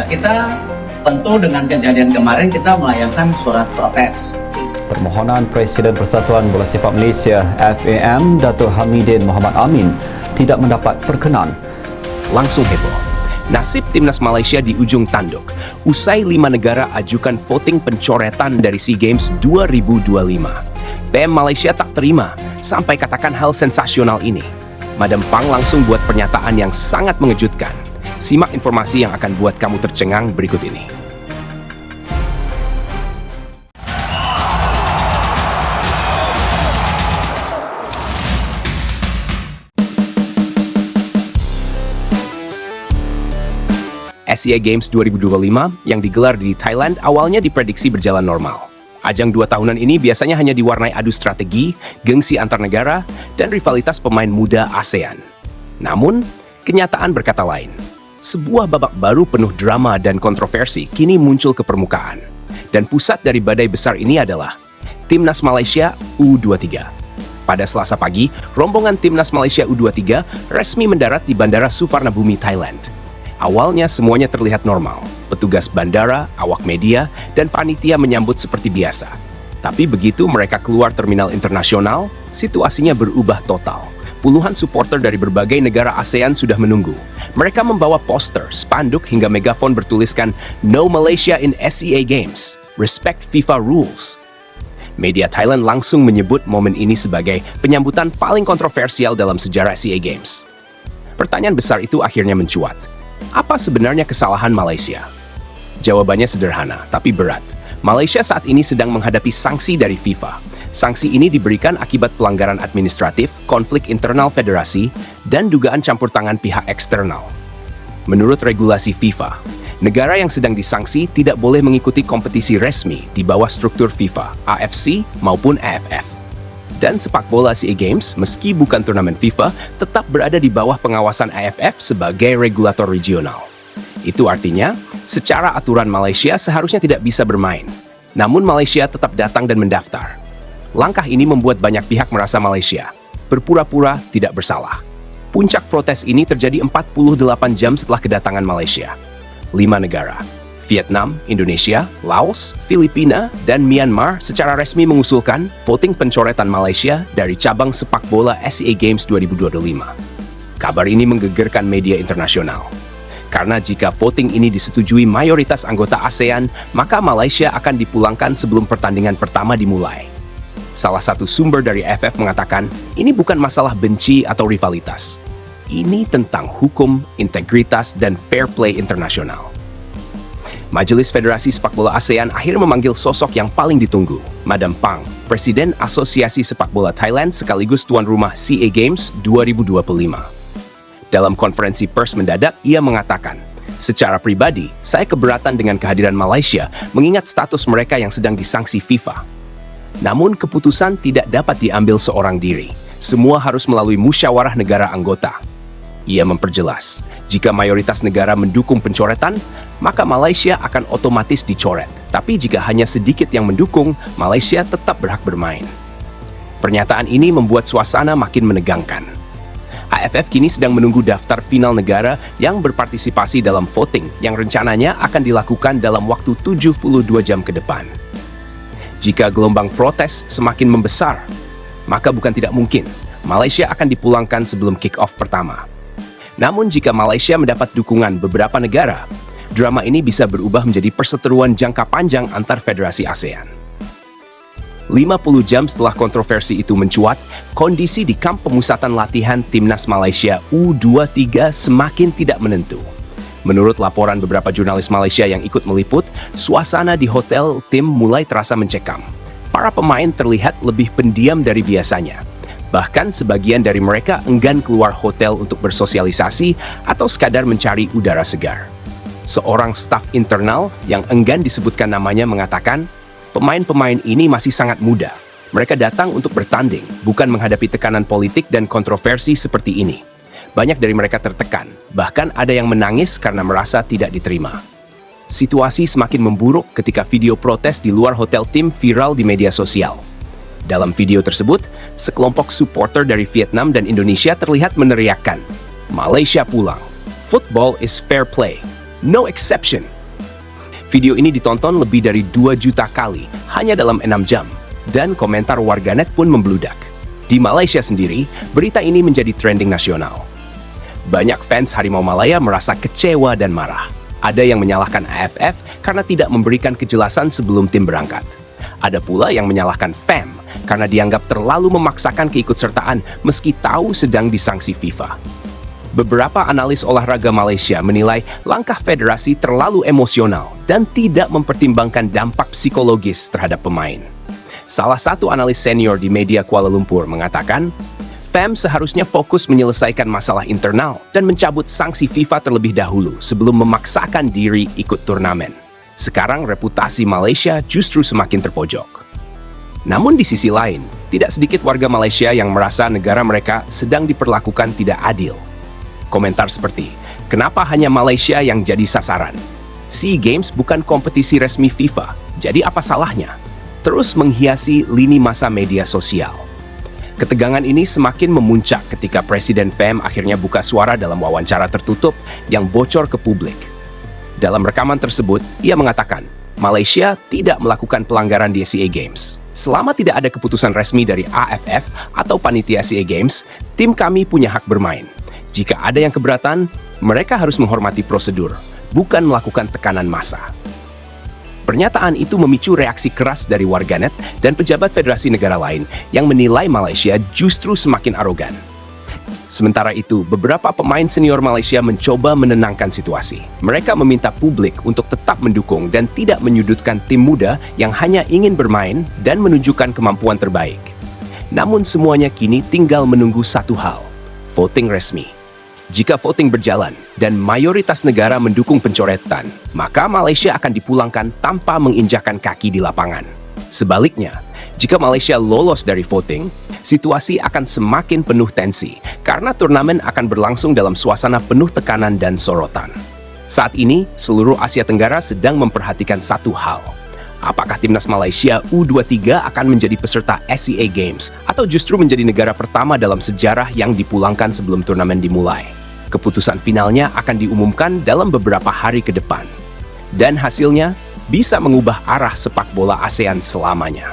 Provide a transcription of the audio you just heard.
kita tentu dengan kejadian kemarin kita melayangkan surat protes. Permohonan Presiden Persatuan Bola Sepak Malaysia FAM Datuk Hamidin Mohamad Amin tidak mendapat perkenan. Langsung heboh. Nasib Timnas Malaysia di ujung tanduk usai 5 negara ajukan voting pencoretan dari SEA Games 2025. FAM Malaysia tak terima sampai katakan hal sensasional ini. Madam Pang langsung buat pernyataan yang sangat mengejutkan. Simak informasi yang akan buat kamu tercengang berikut ini. SEA Games 2025 yang digelar di Thailand awalnya diprediksi berjalan normal. Ajang 2 tahunan ini biasanya hanya diwarnai adu strategi, gengsi antar negara, dan rivalitas pemain muda ASEAN. Namun, kenyataan berkata lain. Sebuah babak baru penuh drama dan kontroversi kini muncul ke permukaan. Dan pusat dari badai besar ini adalah Timnas Malaysia U23. Pada Selasa pagi, rombongan Timnas Malaysia U23 resmi mendarat di Bandara Suvarnabhumi, Thailand. Awalnya semuanya terlihat normal. Petugas bandara, awak media, dan panitia menyambut seperti biasa. Tapi begitu mereka keluar terminal internasional, situasinya berubah total. Puluhan supporter dari berbagai negara ASEAN sudah menunggu. Mereka membawa poster, spanduk, hingga megafon bertuliskan No Malaysia in SEA Games, Respect FIFA Rules. Media Thailand langsung menyebut momen ini sebagai penyambutan paling kontroversial dalam sejarah SEA Games. Pertanyaan besar itu akhirnya mencuat. Apa sebenarnya kesalahan Malaysia? Jawabannya sederhana, tapi berat. Malaysia saat ini sedang menghadapi sanksi dari FIFA. Sanksi ini diberikan akibat pelanggaran administratif, konflik internal federasi, dan dugaan campur tangan pihak eksternal. Menurut regulasi FIFA, negara yang sedang disanksi tidak boleh mengikuti kompetisi resmi di bawah struktur FIFA, AFC, maupun AFF. Dan sepak bola SEA Games, meski bukan turnamen FIFA, tetap berada di bawah pengawasan AFF sebagai regulator regional. Itu artinya, secara aturan Malaysia seharusnya tidak bisa bermain. Namun Malaysia tetap datang dan mendaftar. Langkah ini membuat banyak pihak merasa Malaysia berpura-pura tidak bersalah. Puncak protes ini terjadi 48 jam setelah kedatangan Malaysia. 5 negara, Vietnam, Indonesia, Laos, Filipina, dan Myanmar secara resmi mengusulkan voting pencoretan Malaysia dari cabang sepak bola SEA Games 2025. Kabar ini menggegerkan media internasional. Karena jika voting ini disetujui mayoritas anggota ASEAN, maka Malaysia akan dipulangkan sebelum pertandingan pertama dimulai. Salah satu sumber dari AFF mengatakan, ini bukan masalah benci atau rivalitas. Ini tentang hukum, integritas, dan fair play internasional. Majelis Federasi Sepak Bola ASEAN akhirnya memanggil sosok yang paling ditunggu, Madam Pang, Presiden Asosiasi Sepak Bola Thailand sekaligus tuan rumah SEA Games 2025. Dalam konferensi pers mendadak, ia mengatakan, secara pribadi, saya keberatan dengan kehadiran Malaysia mengingat status mereka yang sedang disanksi FIFA. Namun keputusan tidak dapat diambil seorang diri. Semua harus melalui musyawarah negara anggota. Ia memperjelas, jika mayoritas negara mendukung pencoretan, maka Malaysia akan otomatis dicoret. Tapi jika hanya sedikit yang mendukung, Malaysia tetap berhak bermain. Pernyataan ini membuat suasana makin menegangkan. AFF kini sedang menunggu daftar final negara yang berpartisipasi dalam voting yang rencananya akan dilakukan dalam waktu 72 jam ke depan. Jika gelombang protes semakin membesar, maka bukan tidak mungkin Malaysia akan dipulangkan sebelum kick-off pertama. Namun jika Malaysia mendapat dukungan beberapa negara, drama ini bisa berubah menjadi perseteruan jangka panjang antar federasi ASEAN. 50 jam setelah kontroversi itu mencuat, kondisi di kamp pemusatan latihan Timnas Malaysia U23 semakin tidak menentu. Menurut laporan beberapa jurnalis Malaysia yang ikut meliput, suasana di hotel tim mulai terasa mencekam. Para pemain terlihat lebih pendiam dari biasanya. Bahkan sebagian dari mereka enggan keluar hotel untuk bersosialisasi atau sekadar mencari udara segar. Seorang staf internal yang enggan disebutkan namanya mengatakan, pemain-pemain ini masih sangat muda. Mereka datang untuk bertanding, bukan menghadapi tekanan politik dan kontroversi seperti ini. Banyak dari mereka tertekan, bahkan ada yang menangis karena merasa tidak diterima. Situasi semakin memburuk ketika video protes di luar hotel tim viral di media sosial. Dalam video tersebut, sekelompok supporter dari Vietnam dan Indonesia terlihat meneriakkan, Malaysia pulang. Football is fair play. No exception. Video ini ditonton lebih dari 2 juta kali hanya dalam 6 jam, dan komentar warganet pun membludak. Di Malaysia sendiri, berita ini menjadi trending nasional. Banyak fans Harimau Malaya merasa kecewa dan marah. Ada yang menyalahkan AFF karena tidak memberikan kejelasan sebelum tim berangkat. Ada pula yang menyalahkan FAM karena dianggap terlalu memaksakan keikutsertaan meski tahu sedang disanksi FIFA. Beberapa analis olahraga Malaysia menilai langkah federasi terlalu emosional dan tidak mempertimbangkan dampak psikologis terhadap pemain. Salah satu analis senior di media Kuala Lumpur mengatakan, FAM seharusnya fokus menyelesaikan masalah internal dan mencabut sanksi FIFA terlebih dahulu sebelum memaksakan diri ikut turnamen. Sekarang reputasi Malaysia justru semakin terpojok. Namun di sisi lain, tidak sedikit warga Malaysia yang merasa negara mereka sedang diperlakukan tidak adil. Komentar seperti, kenapa hanya Malaysia yang jadi sasaran? SEA Games bukan kompetisi resmi FIFA, jadi apa salahnya? Terus menghiasi lini masa media sosial. Ketegangan ini semakin memuncak ketika Presiden FAM akhirnya buka suara dalam wawancara tertutup yang bocor ke publik. Dalam rekaman tersebut, ia mengatakan, Malaysia tidak melakukan pelanggaran di SEA Games. Selama tidak ada keputusan resmi dari AFF atau panitia SEA Games, tim kami punya hak bermain. Jika ada yang keberatan, mereka harus menghormati prosedur, bukan melakukan tekanan massa. Pernyataan itu memicu reaksi keras dari warganet dan pejabat federasi negara lain yang menilai Malaysia justru semakin arogan. Sementara itu, beberapa pemain senior Malaysia mencoba menenangkan situasi. Mereka meminta publik untuk tetap mendukung dan tidak menyudutkan tim muda yang hanya ingin bermain dan menunjukkan kemampuan terbaik. Namun semuanya kini tinggal menunggu satu hal, voting resmi. Jika voting berjalan dan mayoritas negara mendukung pencoretan, maka Malaysia akan dipulangkan tanpa menginjakkan kaki di lapangan. Sebaliknya, jika Malaysia lolos dari voting, situasi akan semakin penuh tensi karena turnamen akan berlangsung dalam suasana penuh tekanan dan sorotan. Saat ini, seluruh Asia Tenggara sedang memperhatikan satu hal. Apakah timnas Malaysia U23 akan menjadi peserta SEA Games atau justru menjadi negara pertama dalam sejarah yang dipulangkan sebelum turnamen dimulai? Keputusan finalnya akan diumumkan dalam beberapa hari ke depan. Dan hasilnya bisa mengubah arah sepak bola ASEAN selamanya.